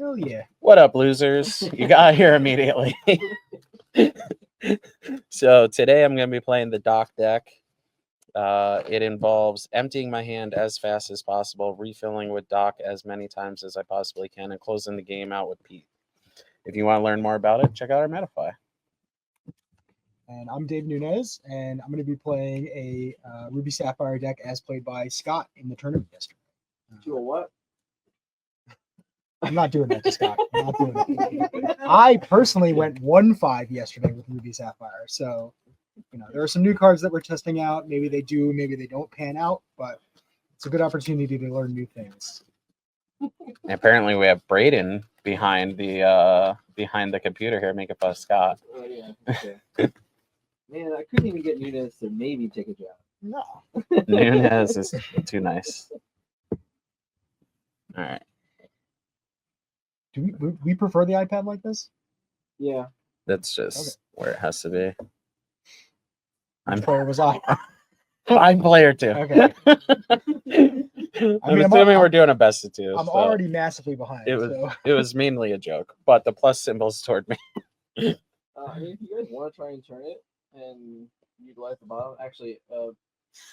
Hell yeah. What up, losers? You got here immediately. So today I'm going to be playing the Doc deck. It involves emptying my hand as fast as possible, refilling with Doc as many times as I possibly can, and closing the game out with Pete. If you want to learn more about it, check out our Metafy. And I'm Dave Nunez, and I'm going to be playing a Ruby Sapphire deck as played by Scott in the tournament yesterday. To a what? I'm not doing that to Scott. I'm not doing that. I personally went 1-5 yesterday with Ruby Sapphire. So, there are some new cards that we're testing out. Maybe they do, maybe they don't pan out, but it's a good opportunity to learn new things. Apparently, we have Braden behind the computer here making fun of Scott. Oh, yeah. Okay. Man, I couldn't even get Nunez to maybe take a jab. No. Nunez is too nice. All right. Do we prefer the iPad like this? Yeah. That's just where it has to be. Which player was I? I'm player 2. Okay. I'm assuming we're doing a best of 2. I'm already massively behind. It was mainly a joke, but the plus symbol's toward me. If you guys want to try and turn it and utilize the bottom, actually,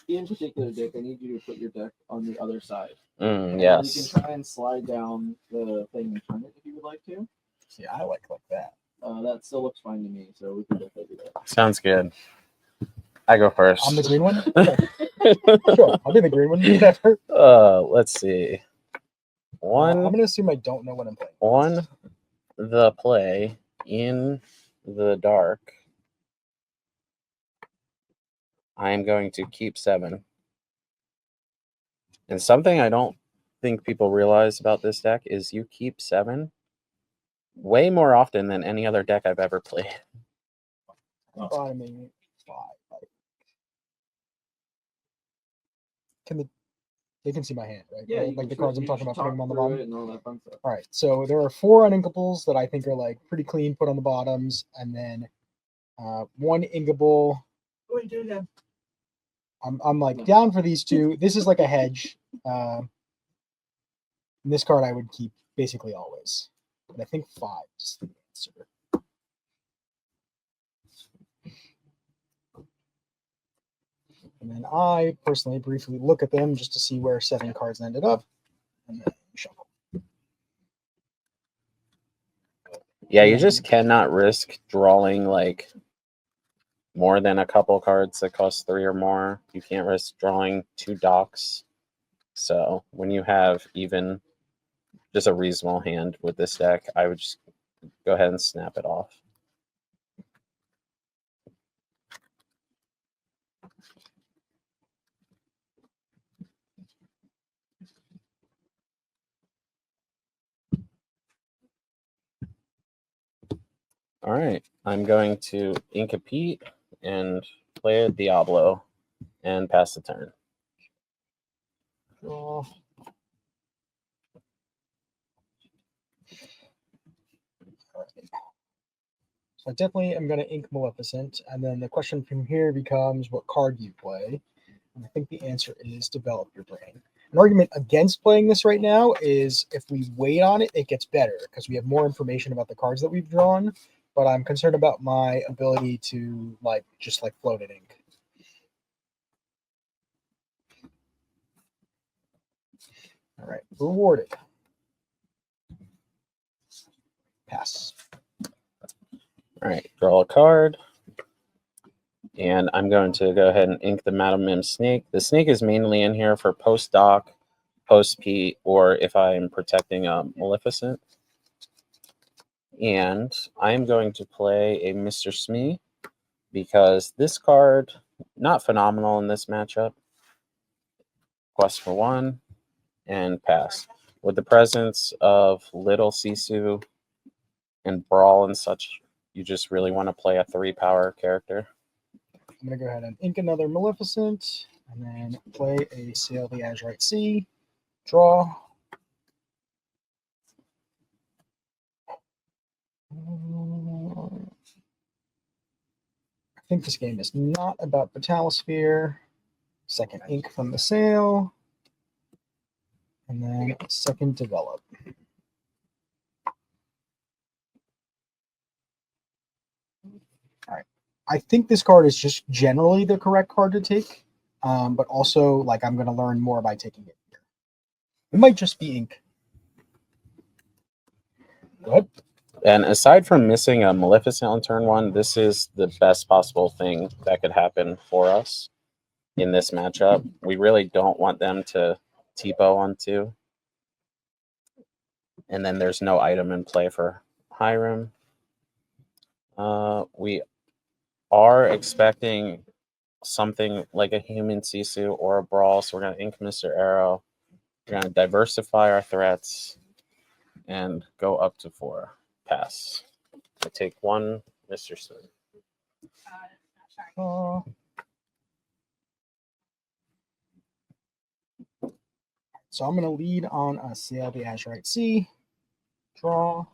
in particular, Dick, I need you to put your deck on the other side. Yes. You can try and slide down the thing and turn it if you would like to. Yeah, I like that. That still looks fine to me, so we can definitely do that. Sounds good. I go first. I'm the green one? Okay. Sure, I'll be the green one. Whatever. Let's see. I'm going to assume I don't know what I'm playing. On the play in the dark, I'm going to keep 7. And something I don't think people realize about this deck is you keep 7 way more often than any other deck I've ever played. Bottoming 5. They can see my hand, right? Yeah, like the cards I'm talking about, putting them on the bottom. And all that fun stuff. All right, so there are 4 uninkables that I think are like pretty clean, put on the bottoms, and then 1 inkable. What are you doing now? I'm like down for these 2. This is like a hedge. And this card I would keep basically always. But I think 5 is the answer. And then I personally briefly look at them just to see where 7 cards ended up. And then shuffle. Yeah, you just cannot risk drawing like more than a couple cards that cost 3 or more. You can't risk drawing 2 docs. So when you have even just a reasonable hand with this deck, I would just go ahead and snap it off. All right, I'm going to Inkapete and play a Diablo and pass the turn. Draw. So I definitely am going to ink Maleficent, and then the question from here becomes what card do you play? And I think the answer is develop your brain. An argument against playing this right now is if we wait on it, it gets better because we have more information about the cards that we've drawn, but I'm concerned about my ability to just float in ink. All right, rewarded. Pass. All right, draw a card. And I'm going to go ahead and ink the Madam Mim Snake. The snake is mainly in here for post-Doc, post-Pete, or if I'm protecting a Maleficent. And I'm going to play a Mr. Smee because this card, not phenomenal in this matchup. Quest for 1 and pass. With the presence of Little Sisu and Brawl and such, you just really want to play a 3-power character. I'm going to go ahead and ink another Maleficent, and then play a Sail the Azurite Sea, draw. I think this game is not about Batalisphere. Second ink from the Sail, and then second develop. I think this card is just generally the correct card to take, but also like I'm going to learn more by taking it here. It might just be ink. Good. And aside from missing a Maleficent on turn 1, this is the best possible thing that could happen for us in this matchup. We really don't want them to TPO on 2. And then there's no item in play for Hiram. We are expecting something like a human Sisu or a Brawl, so we're going to ink Mr. Arrow. We're going to diversify our threats and go up to 4. Pass. I take 1 Mr. Smith. So I'm going to lead on a Sail the Azurite Sea. Draw.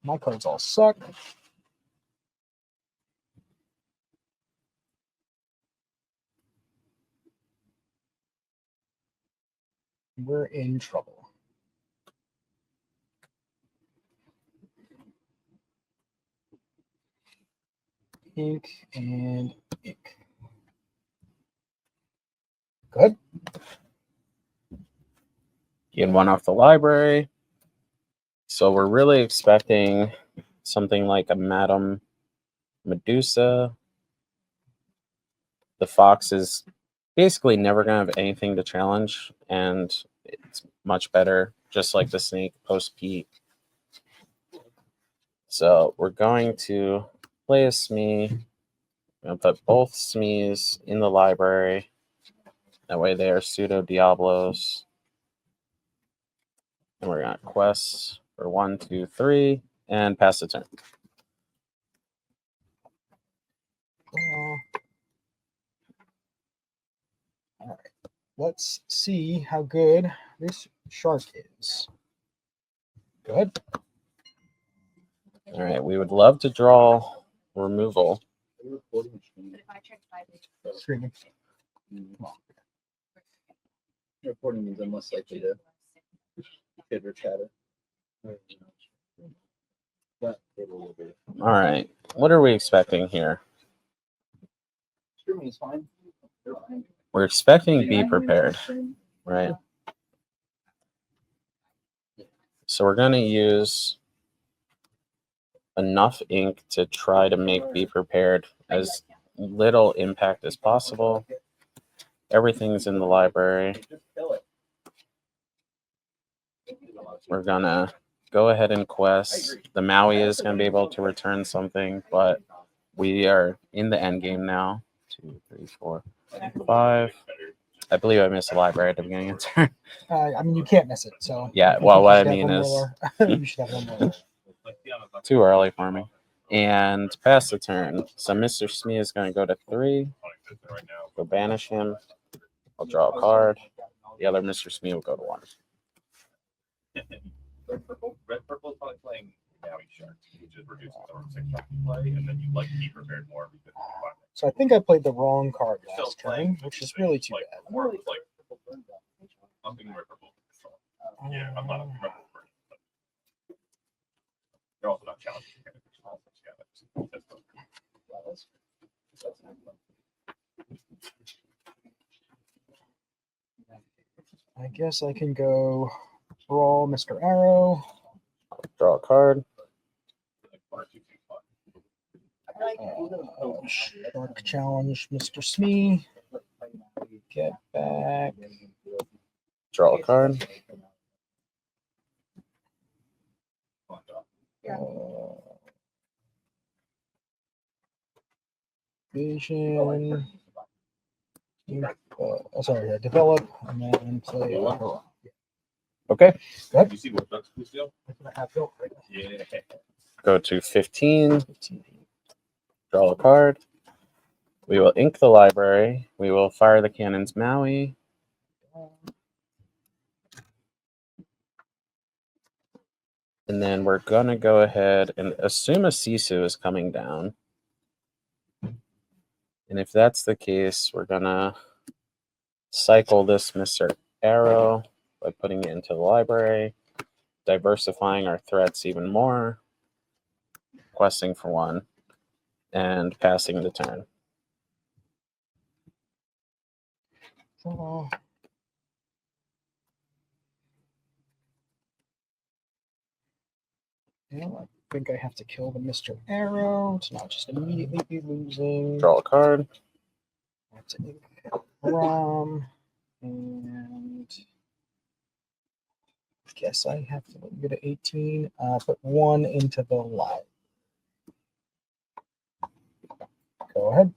My cards all suck. We're in trouble. Ink and ink. Good. Gain 1 off the library. So we're really expecting something like a Madame Medusa. The Fox is basically never going to have anything to challenge, and it's much better, just like the Snake post-Pete. So we're going to play a Smee. I'm going to put both Smees in the library. That way they are pseudo Diablos. And we're going to quest for 1, 2, 3, and pass the turn. All right. Let's see how good this shark is. Good. All right. We would love to draw removal. Screaming. Reporting means I'm less likely to hit or chatter. All right. What are we expecting here? Screaming is fine. We're expecting Be Prepared, right? So we're going to use enough ink to try to make Be Prepared as little impact as possible. Everything's in the library. We're going to go ahead and quest. The Maui is going to be able to return something, but we are in the end game now. 2, 3, 4, 5. I believe I missed the library at the beginning of the turn. I mean, you can't miss it. So Yeah, well, what I mean is you should have one more. too early for me. And pass the turn. So Mr. Smee is going to go to 3. Go banish him. I'll draw a card. The other Mr. Smee will go to 1. Red purple is probably playing Maui Shark, which is reducing the number of 6 sharks you play, and then you like to be prepared more because you find So I think I played the wrong card last turn, which is really too like, bad. more like I'm thinking red purple control. Yeah, I'm not a red purple person, but they're also not challenging. I guess I can go Brawl Mr. Arrow. Draw a card. Shark Challenge Mr. Smee. Get back. Draw a card. Vision. Sorry, develop and then play. Okay. Good. You see what ducks do still? Yeah. Go to 15. Draw a card. We will ink the library. We will fire the cannons Maui. And then we're going to go ahead and assume a Sisu is coming down. And if that's the case, we're going to cycle this Mr. Arrow by putting it into the library. diversifying our threats even more, questing for 1, and passing the turn. Draw. Yeah, I think I have to kill the Mr. Arrow to not just immediately be losing. Draw a card. I have to ink Rom, and I guess I have to get an 18. Put 1 into the line. Go ahead.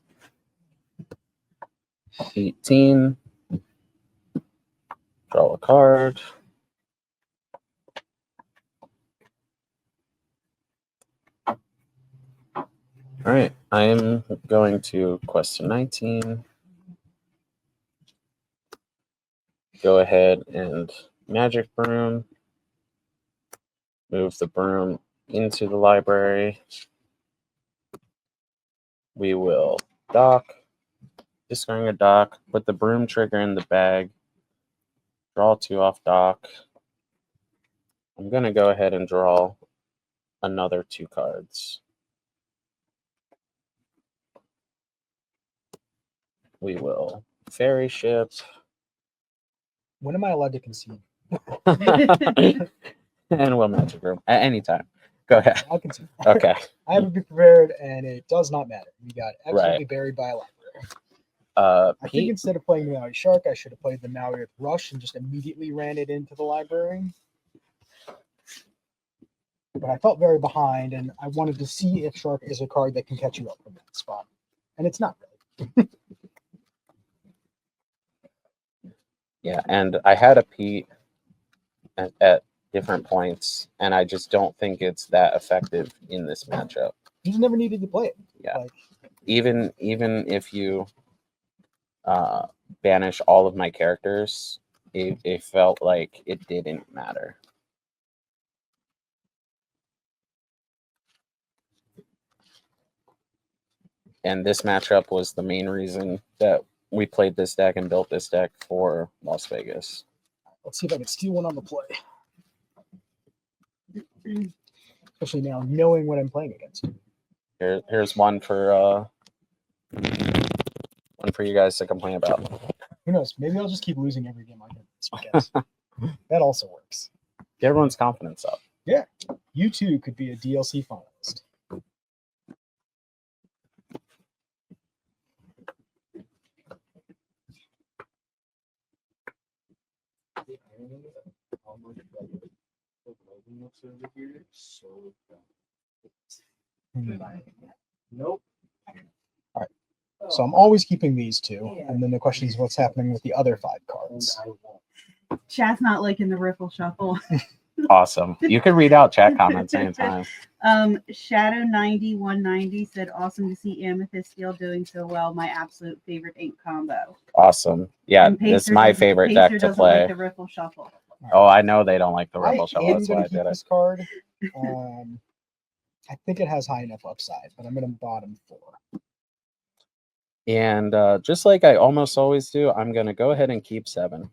18. Draw a card. All right, I am going to question 19. Go ahead and Magic Broom. Move the broom into the library. We will dock. Discarding a dock. Put the broom trigger in the bag. Draw 2 off dock. I'm going to go ahead and draw another 2 cards. We will ferry ship. When am I allowed to concede? And we'll Magic Room at any time. Go ahead. I'll concede. Okay. I have to be prepared, and it does not matter. We got absolutely Right. buried by a library. I think Pete, instead of playing the Maui Shark, I should have played the Maui with Rush and just immediately ran it into the library. But I felt very behind, and I wanted to see if Shark is a card that can catch you up from that spot. And it's not really. yeah, and I had a Pete at different points, and I just don't think it's that effective in this matchup. You just never needed to play it. Yeah. Like, Even if you banish all of my characters, it felt like it didn't matter. And this matchup was the main reason that we played this deck and built this deck for Las Vegas. let's see if I can steal one on the play. Especially now, knowing what I'm playing against. Here's one for you guys to complain about. Who knows? Maybe I'll just keep losing every game I get this weekend. That also works. Get everyone's confidence up. You too could be a DLC finalist. Nope. All right. So I'm always keeping these 2, and then the question is what's happening with the other 5 cards. Chat's not liking the riffle shuffle. Awesome. You can read out chat comments anytime. Shadow 9190 said, "Awesome to see Amethyst Steel doing so well. My absolute favorite ink combo." Awesome. Yeah, And it's Pacer my doesn't- favorite Pacer deck to doesn't play. like the riffle shuffle. Oh, I know they don't like the I Rebel am Shuttle. That's why going I to keep did it. this card. I think it has high enough upside, but I'm going to bottom 4. And just like I almost always do, I'm going to go ahead and keep 7.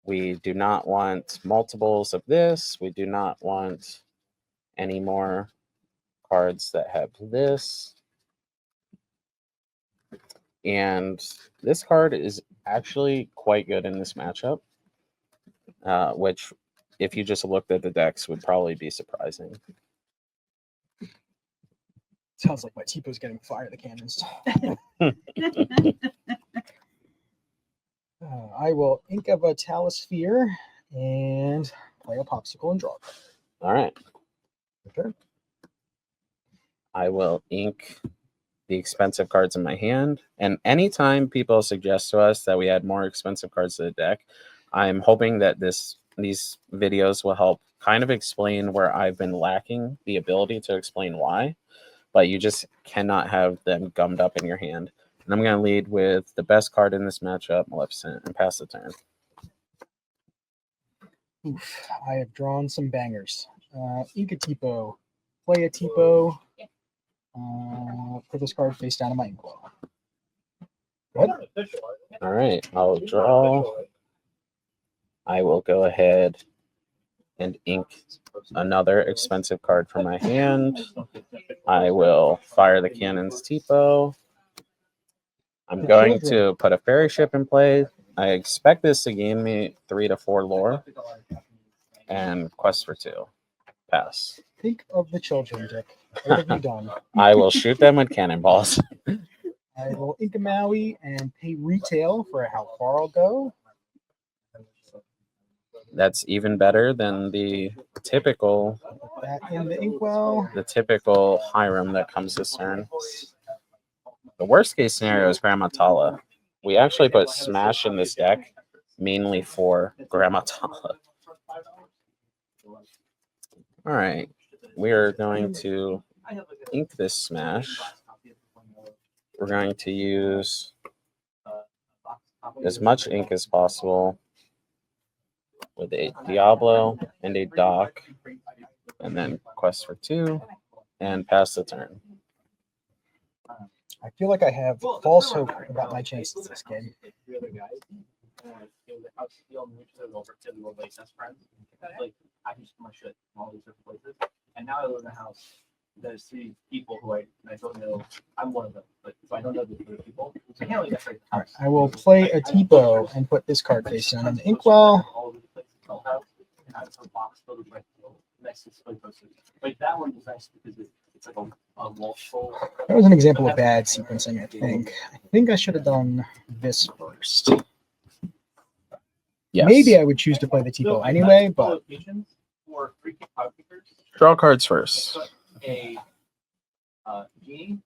We do not want multiples of this. We do not want any more cards that have this. And this card is actually quite good in this matchup, which, if you just looked at the decks, would probably be surprising. Sounds like my Tipo's getting fire the cannons. I will ink a Vitalisphere and play a Popsicle and draw. All right. Okay. I will ink the expensive cards in my hand. And anytime people suggest to us that we add more expensive cards to the deck, I'm hoping that these videos will help kind of explain where I've been lacking the ability to explain why. But you just cannot have them gummed up in your hand. And I'm going to lead with the best card in this matchup, Maleficent, and pass the turn. Oof, I have drawn some bangers. Ink a Tipo, play a Tipo, put this card face down in my ink well. Go ahead. All right, I'll draw. I will go ahead and ink another expensive card from my hand. I will fire the cannon's Tipo. I'm going to put a fairy ship in play. I expect this to gain me 3 to 4 lore. And quest for 2. Pass. Think of the children, Dick. What have you done? I will shoot them with cannonballs. I will ink a Maui and pay retail for how far I'll go. That's even better than the typical Put that in the inkwell. Hiram that comes this turn. The worst case scenario is Grandma Tala. We actually put Smash in this deck mainly for Grandma Tala. All right, we are going to ink this Smash. We're going to use as much ink as possible with a Diablo and a Doc, and then quest for 2 and pass the turn. I feel like I have false hope about my chances this game. And now I live in a house. There's 3 people who I don't know. I'm one of them, but so I don't know the other people. So I can't really separate the All house. right, I will play a Tipo and put this card face down in the inkwell. All over the place. And I have a box filled with like nice display posters. Like that one is nice because it's like a wall full. That was an example of bad sequencing, I think. I think I should have done this first. Yes. Maybe I would choose to play the Tipo anyway, but For free card pickers, Draw cards first. a genie.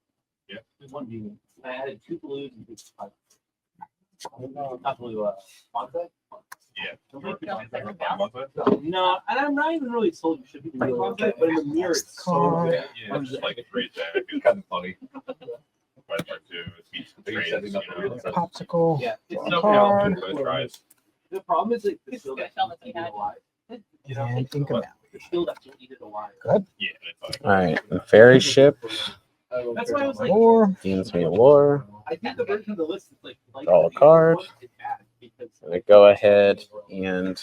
Yeah. There's one genie. I added 2 blues and 2 spots. Not blue, Bonza. Yeah. No, and I'm not even really sold you should be doing Bonza, but in the mirror it's so Card. good. Yeah, it's just like a great deck. It's kind of funny. Quest for 2. It beats the trades, you know. popsicle. Yeah, it's Draw so a card. Both tries. The problem is like the skill that you need alive. You know, And ink a Maui. the skill that you needed alive. Good. Yeah, it's like, All right, and fairy ship That's why I was like, Lore. gains me a lore. I think the version of the list is like Draw a card. It's bad because I'm gonna go ahead and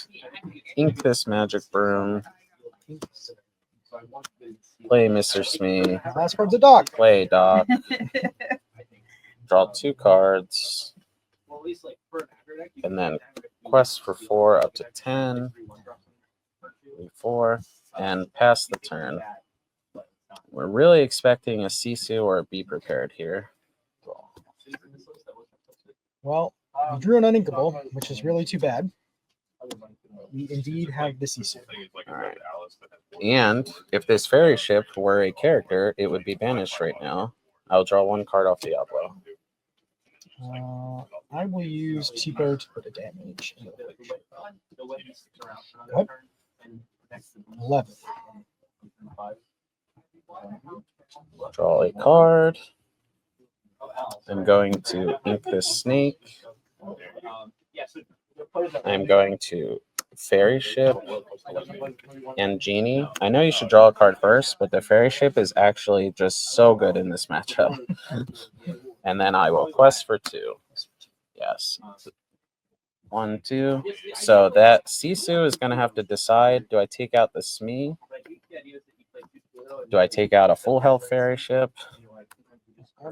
ink this magic broom. so I want to see Play Mr. Smee. Last card's a Doc. Play Doc. Draw 2 cards. well, at least like for an aggro deck, you And can then aggro deck, you quest can- for 4 up to 10. 4 and pass the turn. We're really expecting a Sisu or a Be Prepared here. Well, we drew an uninkable, which is really too bad. We indeed have the Sisu. I think it's like a All right. red Alice that has 4. And if this fairy ship were a character, it would be banished right now. I'll draw 1 card off Diablo. I will use Tipo to put a damage. In The way he sticks around for another What? turn and protects the 11. 5. Draw a card. Oh, Alice. I'm going to ink this snake. Yeah, so the players that I'm going to fairy ship and genie. I know you should draw a card first, but the fairy ship is actually just so good in this matchup. And then I will quest for 2. Yes. 1, 2. So that Sisu is going to have to decide, do I take out the Smee? Do I take out a full health fairy ship?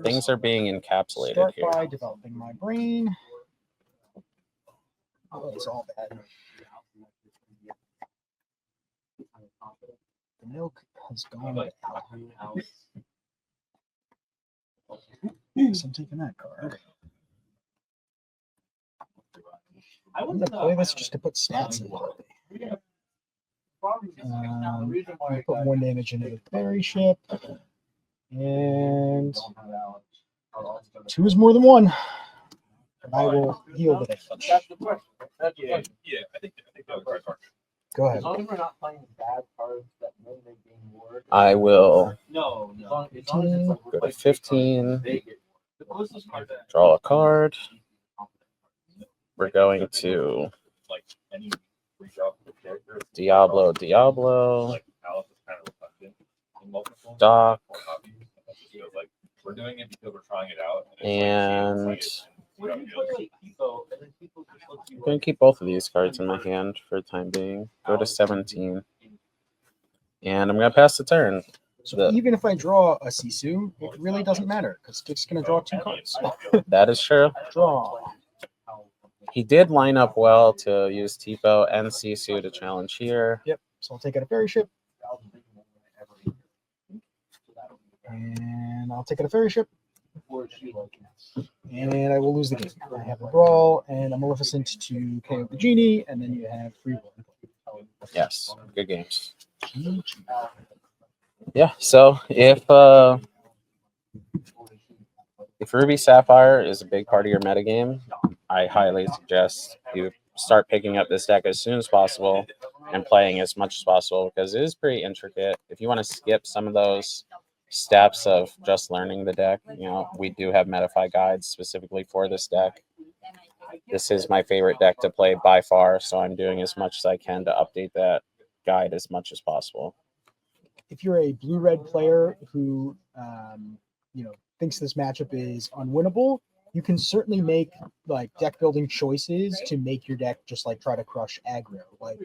Things are being encapsulated Start here. by developing my brain. Oh, it's all bad. The milk has gone to Al. So I'm taking that card. I'm gonna play this just to put stats in play. Put 1 damage into the fairy ship. And 2 is more than 1. I will heal the damage. That's the question. That's the Yeah, question. I think the other cards are. Go As ahead. long as we're not playing bad cards that may make game ward. I will No. As long as it's like we're go to playing 15, they get the closest card that draw a card. We're going to Like any redraw for character. Diablo, Diablo, Like Alice is kind of reflected in multiple Doc, copies. It just feels like we're doing it because we're trying it out. and I'm going to keep both of these cards in my hand for the time being. Go to 17. And I'm going to pass the turn. So even if I draw a Sisu, it really doesn't matter because Dick's going to draw 2 cards. That is true. Draw. He did line up well to use Tipo and Sisu to challenge here. Yep. So I'll take out a fairy ship. And I'll take out a fairy ship. And I will lose the game. I have a brawl and a Maleficent to KO the genie, and then you have 3-1. Yes, good games. Yeah, so if Ruby Sapphire is a big part of your metagame, I highly suggest you start picking up this deck as soon as possible and playing as much as possible because it is pretty intricate. If you want to skip some of those steps of just learning the deck, you know, we do have Metafy guides specifically for this deck. This is my favorite deck to play by far, so I'm doing as much as I can to update that guide as much as possible. If you're a blue-red player who, thinks this matchup is unwinnable, you can certainly make like deck building choices to make your deck just like try to crush aggro. Like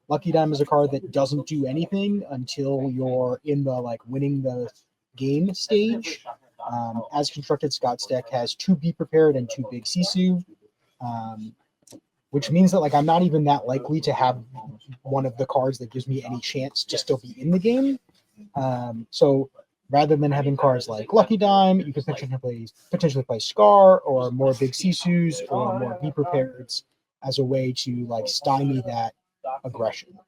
Lucky Dime is a card that doesn't do anything until you're in the like winning the game stage. As constructed, Scott's deck has 2 Be Prepared and 2 Big Sisu, which means that like I'm not even that likely to have one of the cards that gives me any chance to still be in the game. So rather than having cards like Lucky Dime, you could potentially play Scar or more Big Sisus or more Be Prepareds as a way to like stymie that aggression.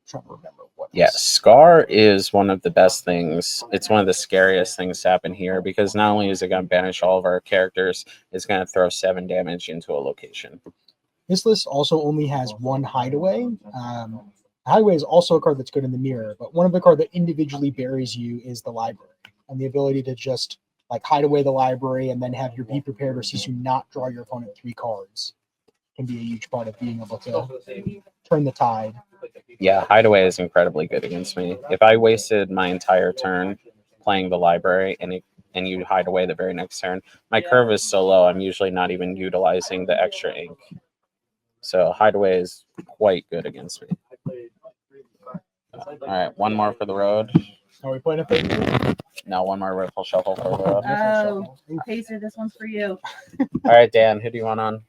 Trying to remember what. Yeah, Scar is one of the best things. It's one of the scariest things to happen here because not only is it going to banish all of our characters, it's going to throw 7 damage into a location. This list also only has 1 Hideaway. Hideaway is also a card that's good in the mirror, but one of the cards that individually buries you is the library. And the ability to just like hide away the library and then have your Be Prepared or Sisu not draw your opponent 3 cards can be a huge part of being able to turn the tide. Yeah, Hideaway is incredibly good against me. If I wasted my entire turn playing the library and you hide away the very next turn, my curve is so low, I'm usually not even utilizing the extra ink. So Hideaway is quite good against me. All right, one more for the road. Are we playing a thing? No, one more Riffle Shuffle for the road. Oh, Pacer, this one's for you. All right, Dan, who do you want on?